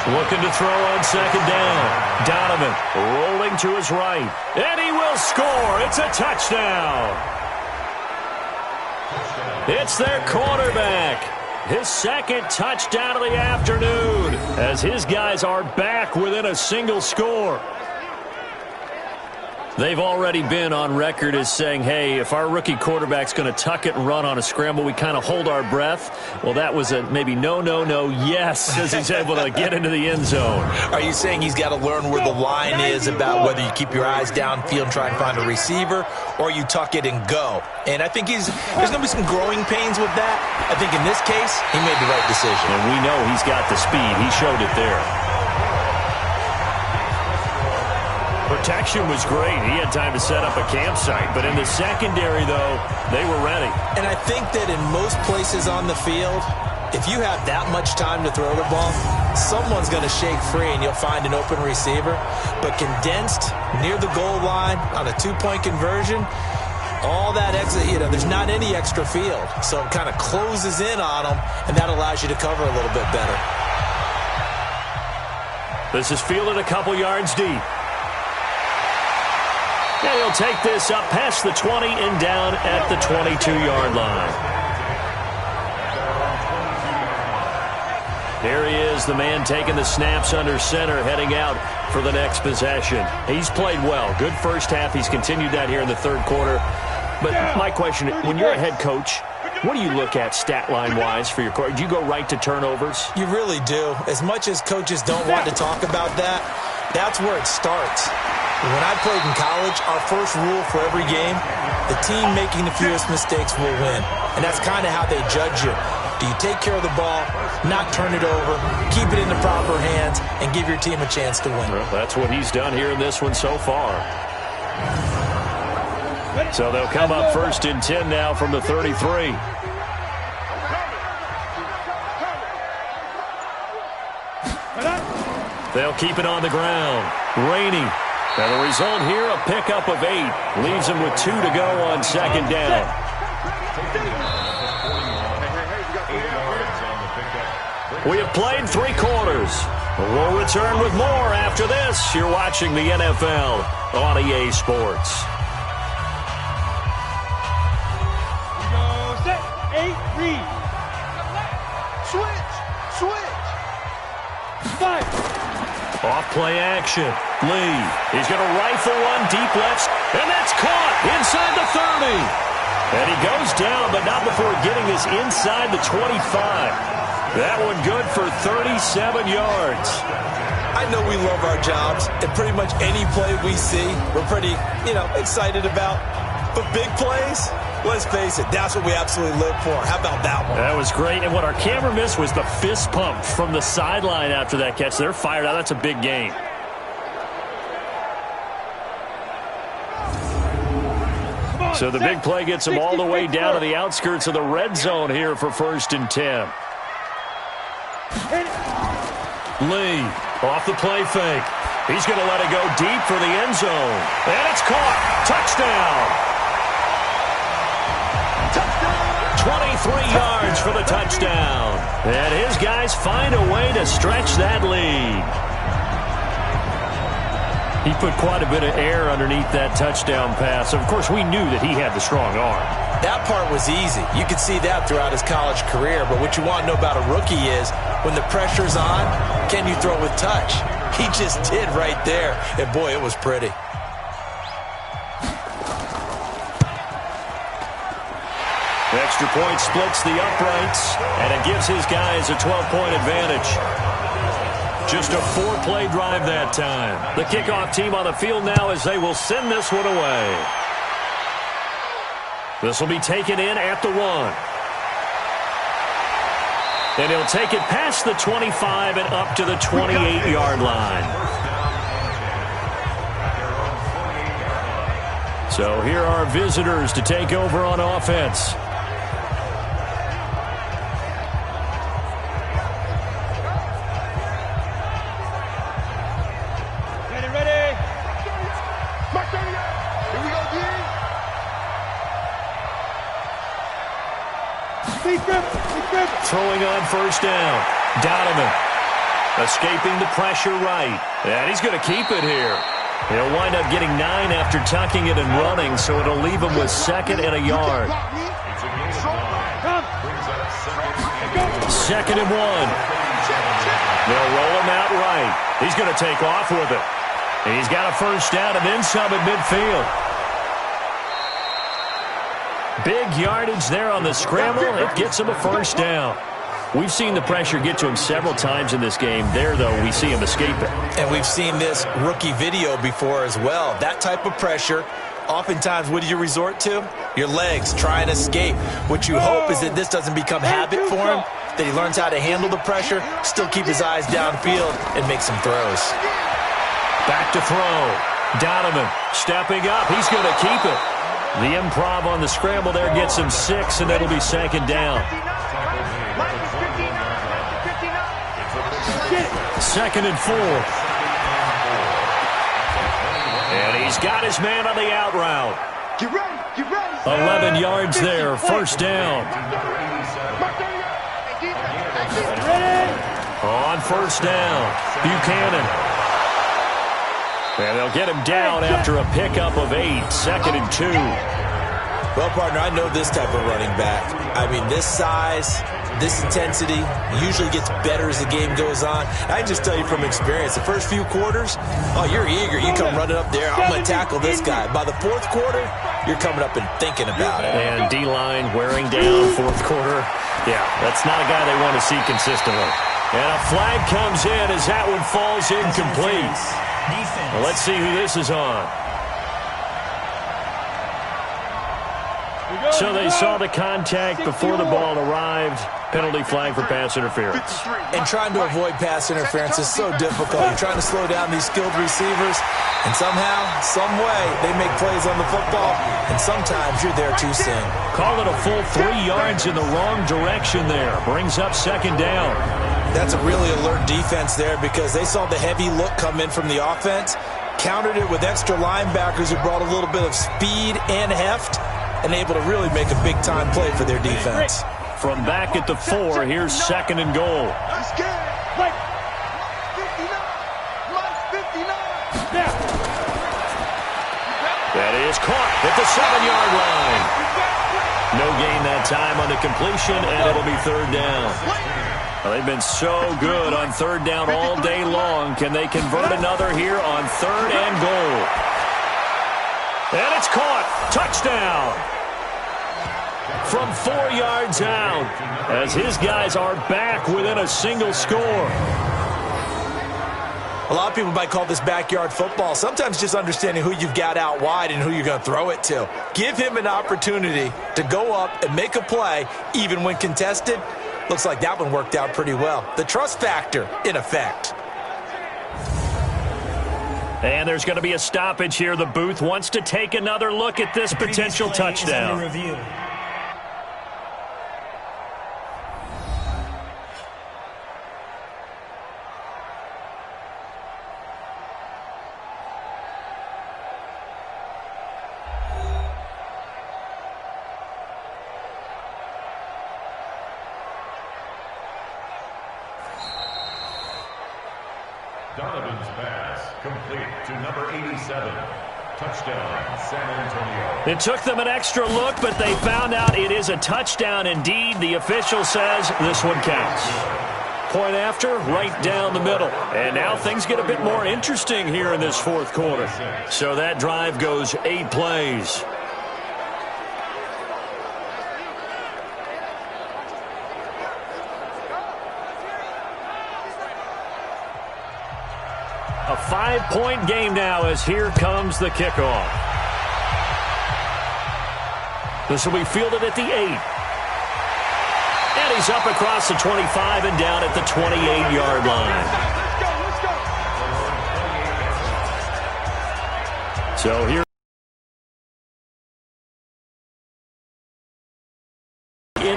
Looking to throw on second down. Donovan rolling to his right. And he will score. It's a touchdown. It's their quarterback. His second touchdown of the afternoon as his guys are back within a single score. They've already been on record as saying, hey, if our rookie quarterback's going to tuck it and run on a scramble, we kind of hold our breath. Well, that was a maybe no, yes, as he's able to get into the end zone. Are you saying he's got to learn where the line is about whether you keep your eyes downfield and try and find a receiver, or you tuck it and go? And I think there's going to be some growing pains with that. I think in this case, he made the right decision. And we know he's got the speed. He showed it there. Protection was great. He had time to set up a campsite. But in the secondary, though, they were ready. And I think that in most places on the field, if you have that much time to throw the ball, someone's going to shake free and you'll find an open receiver. But condensed near the goal line on a two-point conversion, all that exit, there's not any extra field. So it kind of closes in on them, and that allows you to cover a little bit better. This is fielded a couple yards deep. And he'll take this up past the 20 and down at the 22-yard line. Here he is, the man taking the snaps under center, heading out for the next possession. He's played well. Good first half. He's continued that here in the third quarter. But my question, when you're a head coach, what do you look at stat line-wise for your coach? Do you go right to turnovers? You really do. As much as coaches don't want to talk about that, that's where it starts. When I played in college, our first rule for every game, the team making the fewest mistakes will win. And that's kind of how they judge you. Do you take care of the ball, not turn it over, keep it in the proper hands, and give your team a chance to win? Well, that's what he's done here in this one so far. So they'll come up first and 10 now from the 33. They'll keep it on the ground. Rainey. And the result here, a pickup of 8. Leaves him with 2 to go on second down. We have played 3 quarters. We'll return with more after this. You're watching the NFL on EA Sports. Set, 8, read. Switch. 5. Off play action. Lee. He's going to rifle one deep left. And that's caught inside the 30. And he goes down, but not before getting this inside the 25. That one good for 37 yards. I know we love our jobs, and pretty much any play we see, we're pretty, excited about. But big plays, let's face it, that's what we absolutely live for. How about that one? That was great. And what our camera missed was the fist pump from the sideline after that catch. They're fired out. That's a big gain. So the big play gets them all the way down to the outskirts of the red zone here for first and 10. Lee off the play fake. He's going to let it go deep for the end zone. And it's caught. Touchdown. 23 yards for the touchdown. And his guys find a way to stretch that lead. He put quite a bit of air underneath that touchdown pass. Of course, we knew that he had the strong arm. That part was easy. You could see that throughout his college career. But what you want to know about a rookie is when the pressure's on, can you throw with touch? He just did right there. And, boy, it was pretty. Extra point splits the uprights, and it gives his guys a 12-point advantage. Just a 4-play drive that time. The kickoff team on the field now as they will send this one away. This will be taken in at the 1. And he'll take it past the 25 and up to the 28-yard line. So here are visitors to take over on offense. Throwing on first down. Donovan escaping the pressure right. And he's going to keep it here. He'll wind up getting 9 after tucking it and running, so it'll leave him with 2nd and a yard. 2nd and 1. They'll roll him out right. He's going to take off with it. And he's got a first down and then some at midfield. Big yardage there on the scramble. It gets him a first down. We've seen the pressure get to him several times in this game. There, though, we see him escape it. And we've seen this rookie video before as well. That type of pressure, oftentimes, what do you resort to? Your legs, try and escape. What you hope is that this doesn't become habit for him, that he learns how to handle the pressure, still keep his eyes downfield, and make some throws. Back to throw. Donovan stepping up. He's going to keep it. The improv on the scramble there gets him 6, and it'll be 2nd down. 2nd and 4. And he's got his man on the out route. 11 yards there, first down. On first down, Buchanan. And they'll get him down after a pickup of 8, 2nd and 2. Well, partner, I know this type of running back. I mean, this size, this intensity usually gets better as the game goes on. I can just tell you from experience, the first few quarters, oh, you're eager. You come running up there, I'm going to tackle this guy. By the 4th quarter, you're coming up and thinking about it. And D-line wearing down 4th quarter. Yeah, that's not a guy they want to see consistently. And a flag comes in as that one falls incomplete. Well, let's see who this is on. So they saw the contact before the ball arrived. Penalty flag for pass interference. And trying to avoid pass interference is so difficult. You're trying to slow down these skilled receivers, and somehow, some way, they make plays on the football, and sometimes you're there too soon. Call it a full 3 yards in the wrong direction there. Brings up 2nd down. That's a really alert defense there because they saw the heavy look come in from the offense, countered it with extra linebackers who brought a little bit of speed and heft, and able to really make a big-time play for their defense. From back at the 4, here's 2nd and goal. That is caught at the 7-yard line. No gain that time on the completion, and it'll be 3rd down. Well, they've been so good on 3rd down all day long. Can they convert another here on 3rd and goal? And it's caught. Touchdown. From 4 yards out, as his guys are back within a single score. A lot of people might call this backyard football. Sometimes just understanding who you've got out wide and who you're going to throw it to. Give him an opportunity to go up and make a play, even when contested. Looks like that one worked out pretty well. The trust factor, in effect. And there's going to be a stoppage here. The booth wants to take another look at this potential touchdown. Donovan's pass complete to number 87. Touchdown, San Antonio. It took them an extra look, but they found out it is a touchdown indeed. The official says this one counts. Point after, right down the middle. And now things get a bit more interesting here in this 4th quarter. So that drive goes 8 plays. A 5-point game now as here comes the kickoff. This will be fielded at the 8. And he's up across the 25 and down at the 28-yard line. So here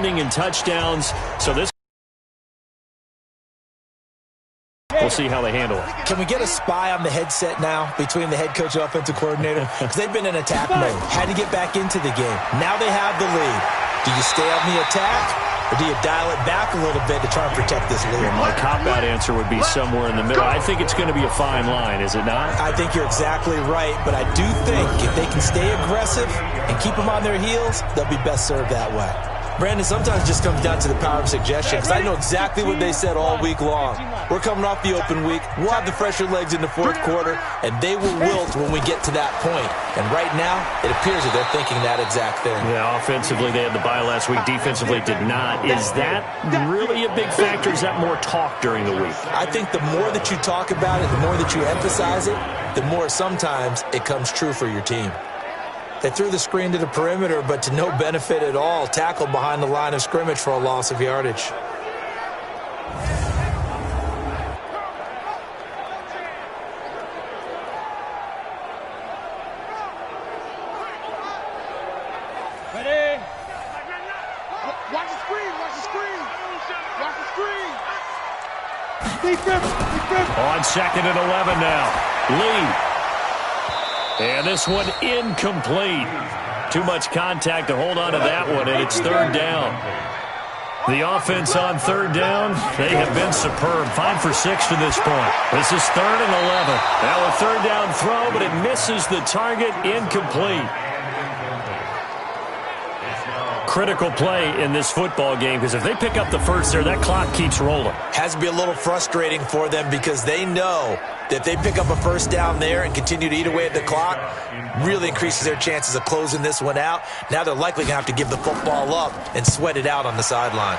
finding in touchdowns. So this, we'll see how they handle it. Can we get a spy on the headset now between the head coach and offensive coordinator? Because they've been in attack mode. Had to get back into the game. Now they have the lead. Do you stay on the attack? Or do you dial it back a little bit to try and protect this lead? Well, my cop-out answer would be somewhere in the middle. I think it's going to be a fine line, is it not? I think you're exactly right, but I do think if they can stay aggressive and keep them on their heels, they'll be best served that way. Brandon, sometimes it just comes down to the power of suggestion, because I know exactly what they said all week long. We're coming off the open week. We'll have the fresher legs in the fourth quarter, and they will wilt when we get to that point. And right now, it appears that they're thinking that exact thing. Yeah, offensively, they had the bye last week. Defensively, did not. Is that really a big factor? Is that more talk during the week? I think the more that you talk about it, the more that you emphasize it, the more sometimes it comes true for your team. They threw the screen to the perimeter, but to no benefit at all. Tackled behind the line of scrimmage for a loss of yardage. Ready? Watch the screen, watch the screen. Watch the screen. Defense. On 2nd and 11 now. Lee. And this one incomplete. Too much contact to hold on to that one, and it's 3rd down. The offense on 3rd down, they have been superb. 5 for 6 to this point. This is 3rd and 11. Now a 3rd down throw, but it misses the target, incomplete. Critical play in this football game, because if they pick up the first there, that clock keeps rolling. Has to be a little frustrating for them, because they know that if they pick up a first down there and continue to eat away at the clock, really increases their chances of closing this one out. Now they're likely going to have to give the football up and sweat it out on the sideline.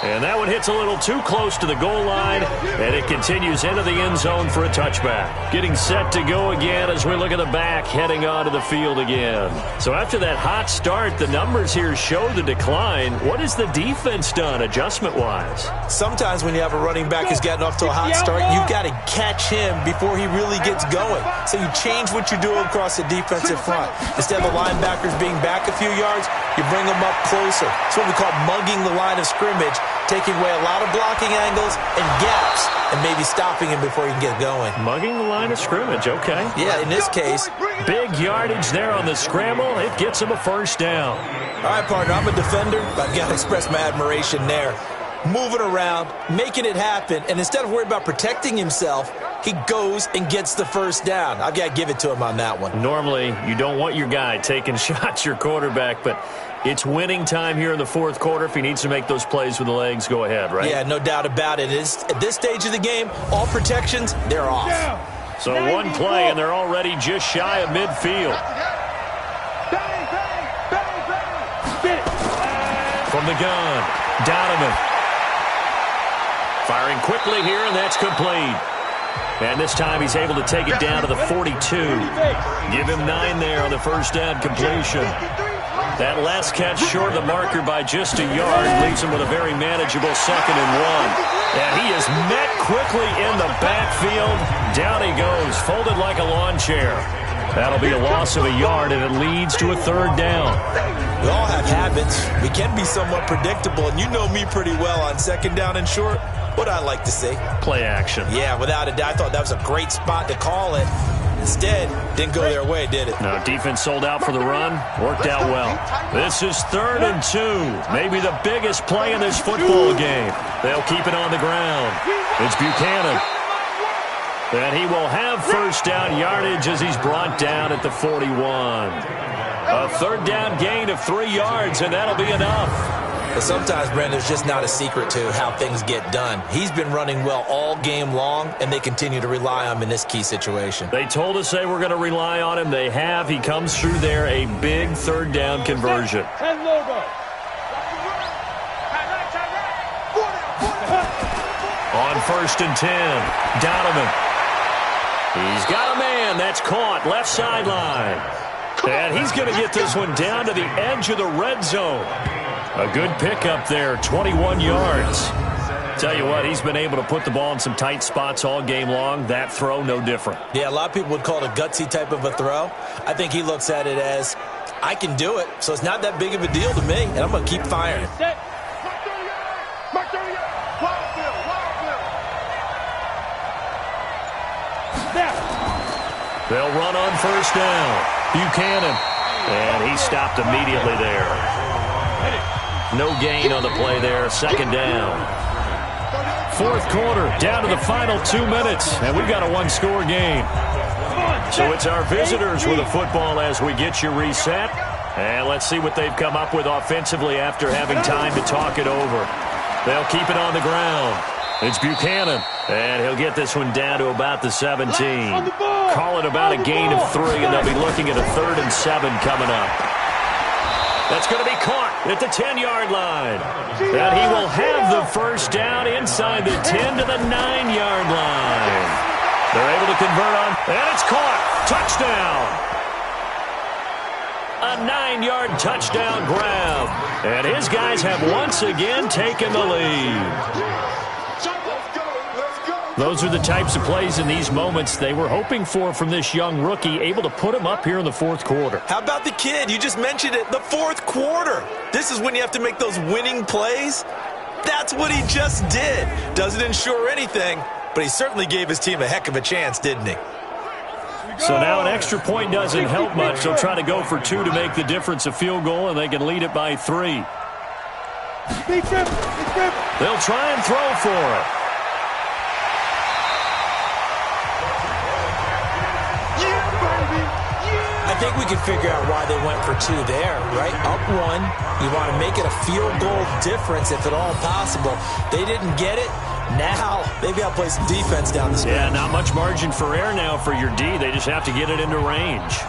And that one hits a little too close to the goal line, and it continues into the end zone for a touchback. Getting set to go again as we look at the back, heading onto the field again. So after that hot start, the numbers here show the decline. What has the defense done adjustment-wise? Sometimes when you have a running back who's gotten off to a hot start, you've got to catch him before he really gets going. So you change what you do across the defensive front. Instead of the linebackers being back a few yards, you bring them up closer. It's what we call mugging the line of scrimmage, taking away a lot of blocking angles and gaps and maybe stopping him before he can get going. Mugging the line of scrimmage, okay. Yeah, in this case. Big yardage there on the scramble. It gets him a first down. All right, partner, I'm a defender, but I've got to express my admiration there. Moving around, making it happen, and instead of worrying about protecting himself, he goes and gets the first down. I've got to give it to him on that one. Normally, you don't want your guy taking shots, your quarterback, but it's winning time here in the fourth quarter. If he needs to make those plays with the legs, go ahead, right? Yeah, no doubt about it. At this stage of the game, all protections, they're off. So one play, and they're already just shy of midfield. From the gun, Donovan. Firing quickly here, and that's complete. And this time he's able to take it down to the 42. Give him 9 there on the first down completion. That last catch short of the marker by just a yard leaves him with a very manageable 2nd and 1. And he is met quickly in the backfield. Down he goes, folded like a lawn chair. That'll be a loss of a yard, and it leads to a 3rd down. We all have habits. We can be somewhat predictable, and you know me pretty well on 2nd down and short. What I like to see. Play action. Yeah, without a doubt. I thought that was a great spot to call it. Instead, didn't go their way, did it? No, defense sold out for the run. Worked out well. This is 3rd and 2. Maybe the biggest play in this football game. They'll keep it on the ground. It's Buchanan. And he will have first down yardage as he's brought down at the 41. A 3rd down gain of 3 yards, and that'll be enough. But sometimes, Brandon, there's just not a secret to how things get done. He's been running well all game long, and they continue to rely on him in this key situation. They told us they were going to rely on him. They have. He comes through there, a big 3rd down conversion. On 1st and 10, Donovan. He's got a man. That's caught. Left sideline. And he's going to get this one down to the edge of the red zone. A good pickup there, 21 yards. Tell you what, he's been able to put the ball in some tight spots all game long. That throw, no different. Yeah, a lot of people would call it a gutsy type of a throw. I think he looks at it as, I can do it, so it's not that big of a deal to me, and I'm going to keep firing. They'll run on first down. Buchanan. And he stopped immediately there. No gain on the play there. Second down. Fourth quarter, down to the final 2 minutes. And we've got a one-score game. So it's our visitors with the football as we get you reset. And let's see what they've come up with offensively after having time to talk it over. They'll keep it on the ground. It's Buchanan. And he'll get this one down to about the 17. Call it about a gain of 3, and they'll be looking at a 3rd and 7 coming up. That's going to be caught at the 10-yard line. And he will have the first down inside the 10 to the 9-yard line. They're able to convert on, and it's caught. Touchdown. A 9-yard touchdown grab. And his guys have once again taken the lead. Those are the types of plays in these moments they were hoping for from this young rookie, able to put him up here in the fourth quarter. How about the kid? You just mentioned it, the fourth quarter. This is when you have to make those winning plays. That's what he just did. Doesn't ensure anything, but he certainly gave his team a heck of a chance, didn't he? So now an extra point doesn't help much. They'll try to go for 2 to make the difference a field goal, and they can lead it by 3. They'll try and throw for it. I think we can figure out why they went for 2 there, right? Up 1, you want to make it a field goal difference if at all possible. They didn't get it. Now they've got to play some defense down the stretch. Yeah, not much margin for error now for your D. They just have to get it into range.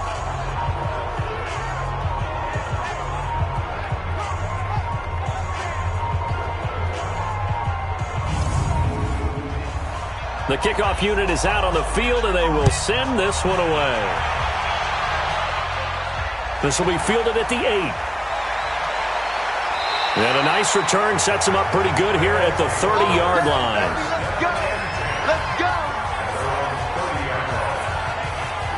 The kickoff unit is out on the field, and they will send this one away. This will be fielded at the 8. And a nice return sets him up pretty good here at the 30-yard line.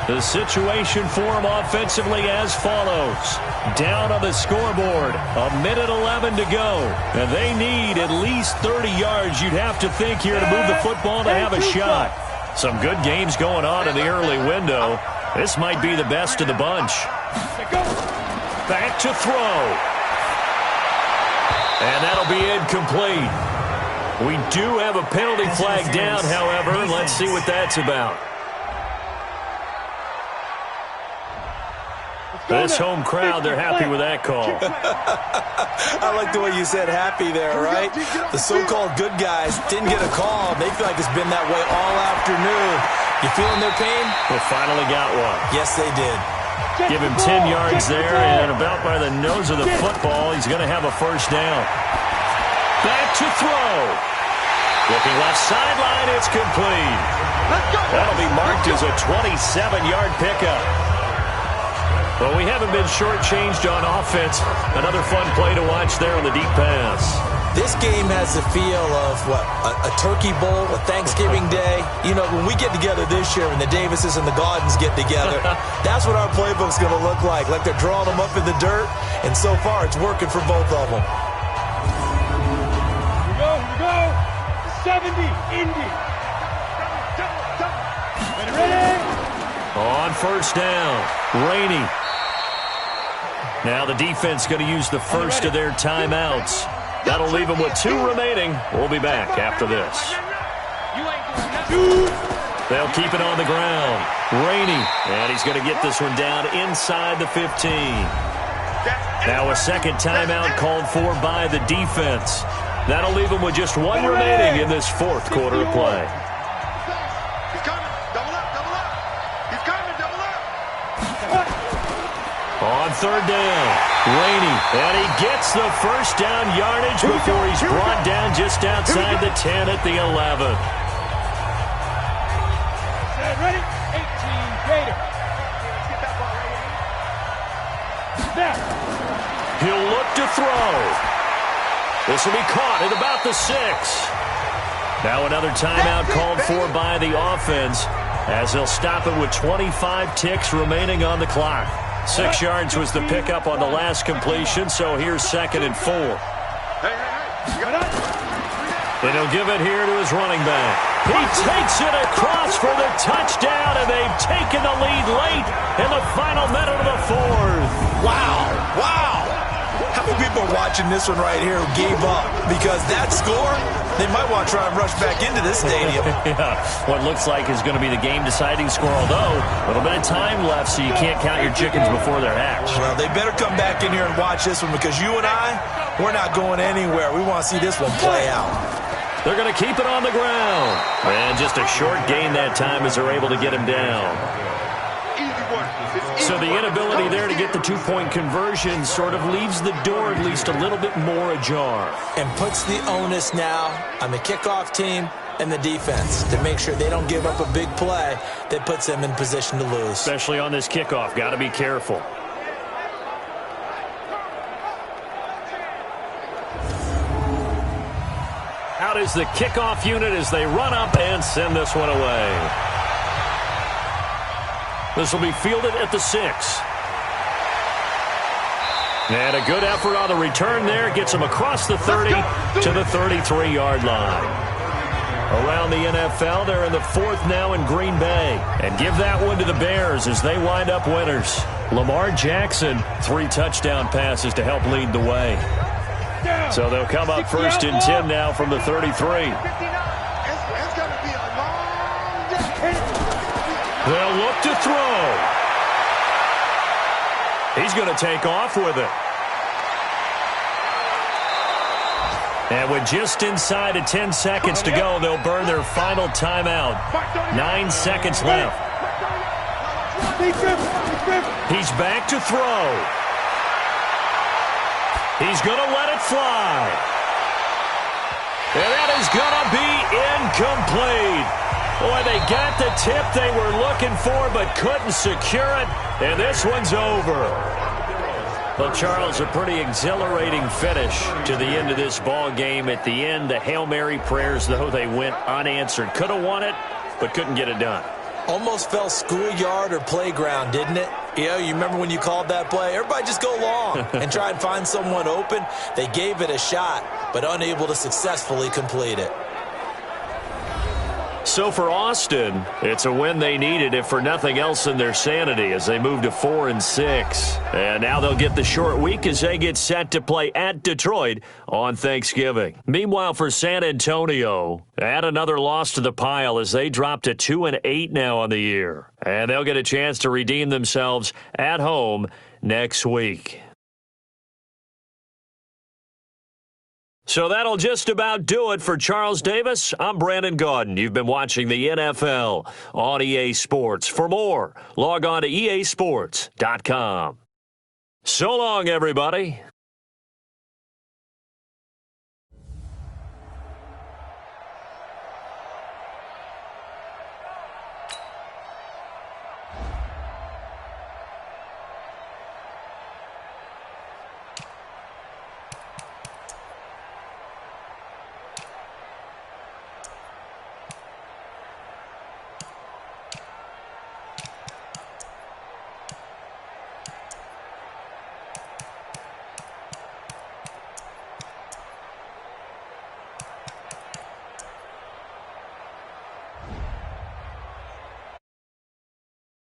The situation for him offensively as follows. Down on the scoreboard, 1:11 to go. And they need at least 30 yards, you'd have to think, here to move the football to have a shot. Some good games going on in the early window. This might be the best of the bunch. Back to throw. And that'll be incomplete. We do have a penalty flag down, however. Let's see what that's about. This home crowd, they're happy with that call. I like the way you said happy there, right? The so-called good guys didn't get a call. They feel like it's been that way all afternoon. You feeling their pain? They finally got one. Yes, they did. Give him 10 yards there, and about by the nose of the football, he's going to have a first down. Back to throw. Looking left sideline, it's complete. That'll be marked as a 27-yard pickup. Well, we haven't been shortchanged on offense. Another fun play to watch there on the deep pass. This game has the feel of, what, a turkey bowl, a Thanksgiving day. You know, when we get together this year and the Davises and the Gaudens get together, that's what our playbook's going to look like they're drawing them up in the dirt, and so far it's working for both of them. Here we go. 70, Indy. Ready? On first down, Rainey. Now the defense going to use the first of their timeouts. That'll leave them with 2 remaining. We'll be back after this. They'll keep it on the ground. Rainey, and he's going to get this one down inside the 15. Now a second timeout called for by the defense. That'll leave them with just 1 remaining in this fourth quarter of play. On third down, Rainey, and he gets the first down yardage before he's brought down just outside the 10 at the 11. Ready? 18, Gator. He'll look to throw. This will be caught at about the 6. Now another timeout called for by the offense as they'll stop it with 25 ticks remaining on the clock. 6 yards was the pickup on the last completion, so here's 2nd and 4. And he'll give it here to his running back. He takes it across for the touchdown, and they've taken the lead late in the final minute of the 4th. Wow. Wow. How many people are watching this one right here who gave up? Because that score, they might want to try and rush back into this stadium. Yeah, what looks like is going to be the game-deciding score, although a little bit of time left, so you can't count your chickens before they're hatched. Well, they better come back in here and watch this one, because you and I, we're not going anywhere. We want to see this one play out. They're going to keep it on the ground. And just a short gain that time as they're able to get him down. So the inability there to get the 2-point conversion sort of leaves the door at least a little bit more ajar. And puts the onus now on the kickoff team and the defense to make sure they don't give up a big play that puts them in position to lose. Especially on this kickoff. Got to be careful. Out is the kickoff unit as they run up and send this one away. This will be fielded at the 6. And a good effort on the return there. Gets him across the 30 to the 33-yard line. Around the NFL, they're in the 4th now in Green Bay. And give that one to the Bears as they wind up winners. Lamar Jackson, 3 touchdown passes to help lead the way. So they'll come up 1st and 10 now from the 33. They'll look to throw. He's going to take off with it. And with just inside of 10 seconds to go, they'll burn their final timeout. 9 seconds left. He's back to throw. He's going to let it fly. And that is going to be incomplete. Boy, they got the tip they were looking for but couldn't secure it, and this one's over. Well, Charles, a pretty exhilarating finish to the end of this ball game. At the end, the Hail Mary prayers, though, they went unanswered. Could have won it, but couldn't get it done. Almost felt schoolyard or playground, didn't it? You know, you remember when you called that play? Everybody just go long and try and find someone open. They gave it a shot, but unable to successfully complete it. So for Austin, it's a win they needed, if for nothing else than their sanity, as they move to 4-6. And now they'll get the short week as they get set to play at Detroit on Thanksgiving. Meanwhile, for San Antonio, add another loss to the pile as they drop to 2-8 now on the year. And they'll get a chance to redeem themselves at home next week. So that'll just about do it for Charles Davis. I'm Brandon Gaudin. You've been watching the NFL on EA Sports. For more, log on to easports.com. So long, everybody.